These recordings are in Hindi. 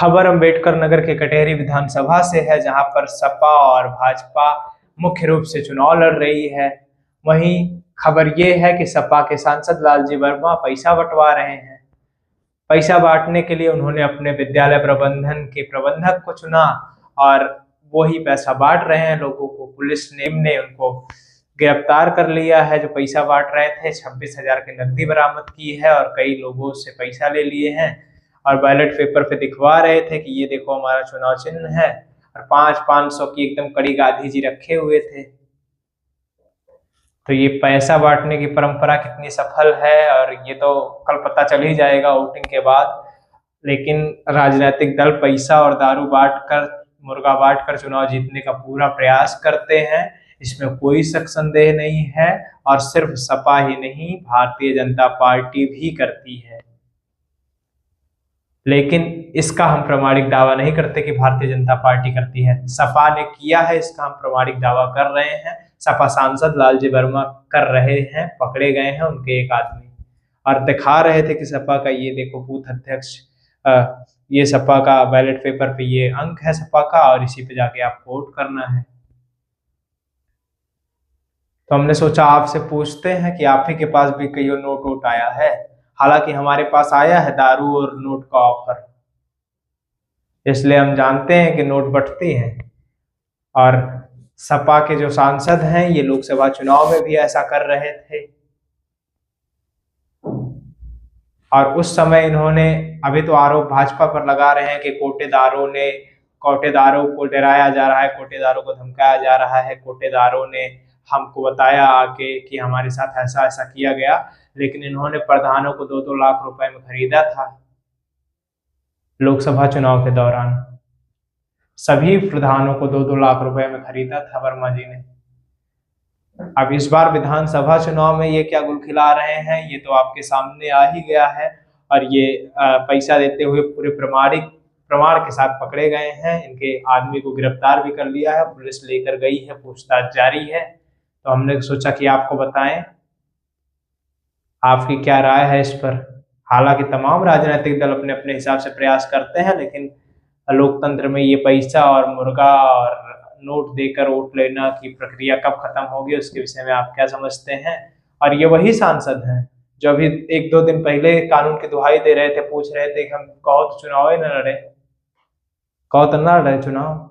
खबर अंबेडकर नगर के कटेहरी विधानसभा से है, जहां पर सपा और भाजपा मुख्य रूप से चुनाव लड़ रही है। वहीं खबर ये है कि सपा के सांसद लालजी वर्मा पैसा बंटवा रहे हैं। पैसा बांटने के लिए उन्होंने अपने विद्यालय प्रबंधन के प्रबंधक को चुना और वो ही पैसा बांट रहे हैं लोगों को। पुलिस ने उनको गिरफ्तार कर लिया है जो पैसा बांट रहे थे। 26,000 की नकदी बरामद की है और कई लोगों से पैसा ले लिए हैं और बैलेट पेपर पे दिखवा रहे थे कि ये देखो हमारा चुनाव चिन्ह है, और 500 की एकदम कड़ी गांधी जी रखे हुए थे। तो ये पैसा बांटने की परंपरा कितनी सफल है और ये तो कल पता चल ही जाएगा वोटिंग के बाद। लेकिन राजनीतिक दल पैसा और दारू बांटकर, मुर्गा बांटकर चुनाव जीतने का पूरा प्रयास करते हैं, इसमें कोई शक संदेह नहीं है। और सिर्फ सपा ही नहीं, भारतीय जनता पार्टी भी करती है। लेकिन इसका हम प्रामाणिक दावा नहीं करते कि भारतीय जनता पार्टी करती है। सपा ने किया है, इसका हम प्रामाणिक दावा कर रहे हैं। सपा सांसद लालजी वर्मा कर रहे हैं, पकड़े गए हैं उनके एक आदमी, और दिखा रहे थे कि सपा का ये देखो बूथ अध्यक्ष, ये सपा का बैलेट पेपर पे ये अंक है सपा का और इसी पे जाके आप वोट करना है। तो हमने सोचा आपसे पूछते हैं कि आप ही के पास भी कई नोट वोट आया है। हालांकि हमारे पास आया है दारू और नोट का ऑफर, इसलिए हम जानते हैं कि नोट बंटते हैं। और सपा के जो सांसद हैं ये लोकसभा चुनाव में भी ऐसा कर रहे थे, और उस समय इन्होंने, अभी तो आरोप भाजपा पर लगा रहे हैं कि कोटेदारों को डराया जा रहा है, कोटेदारों को धमकाया जा रहा है, कोटेदारों ने हमको बताया आके कि हमारे साथ ऐसा ऐसा किया गया। लेकिन इन्होंने प्रधानों को 2-2 लाख रुपए में खरीदा था लोकसभा चुनाव के दौरान। सभी प्रधानों को 2-2 लाख रुपए में खरीदा था वर्मा जी ने। अब इस बार विधानसभा चुनाव में ये क्या गुल खिला रहे हैं, ये तो आपके सामने आ ही गया है। और ये पैसा देते हुए पूरे प्रमाण के साथ पकड़े गए हैं। इनके आदमी को गिरफ्तार भी कर लिया है, पुलिस लेकर गई है, पूछताछ जारी है। तो हमने सोचा कि आपको बताएं, आपकी क्या राय है इस पर। हालांकि तमाम राजनीतिक दल अपने अपने हिसाब से प्रयास करते हैं, लेकिन लोकतंत्र में ये पैसा और मुर्गा और नोट देकर वोट लेना की प्रक्रिया कब खत्म होगी, उसके विषय में आप क्या समझते हैं। और ये वही सांसद हैं जो अभी 1-2 दिन पहले कानून की दुहाई दे रहे थे, पूछ रहे थे कि हम कहो तो चुनाव ही न लड़े, कहो तो ना लड़े चुनाव,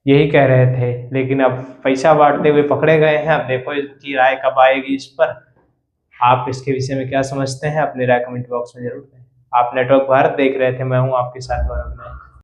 यही कह रहे थे। लेकिन अब पैसा बांटते हुए पकड़े गए हैं। अब देखो इसकी राय कब आएगी इस पर। आप इसके विषय में क्या समझते हैं, अपनी राय कमेंट बॉक्स में जरूर दें। आप नेटवर्क भारत देख रहे थे, मैं हूं आपके साथ गौरव।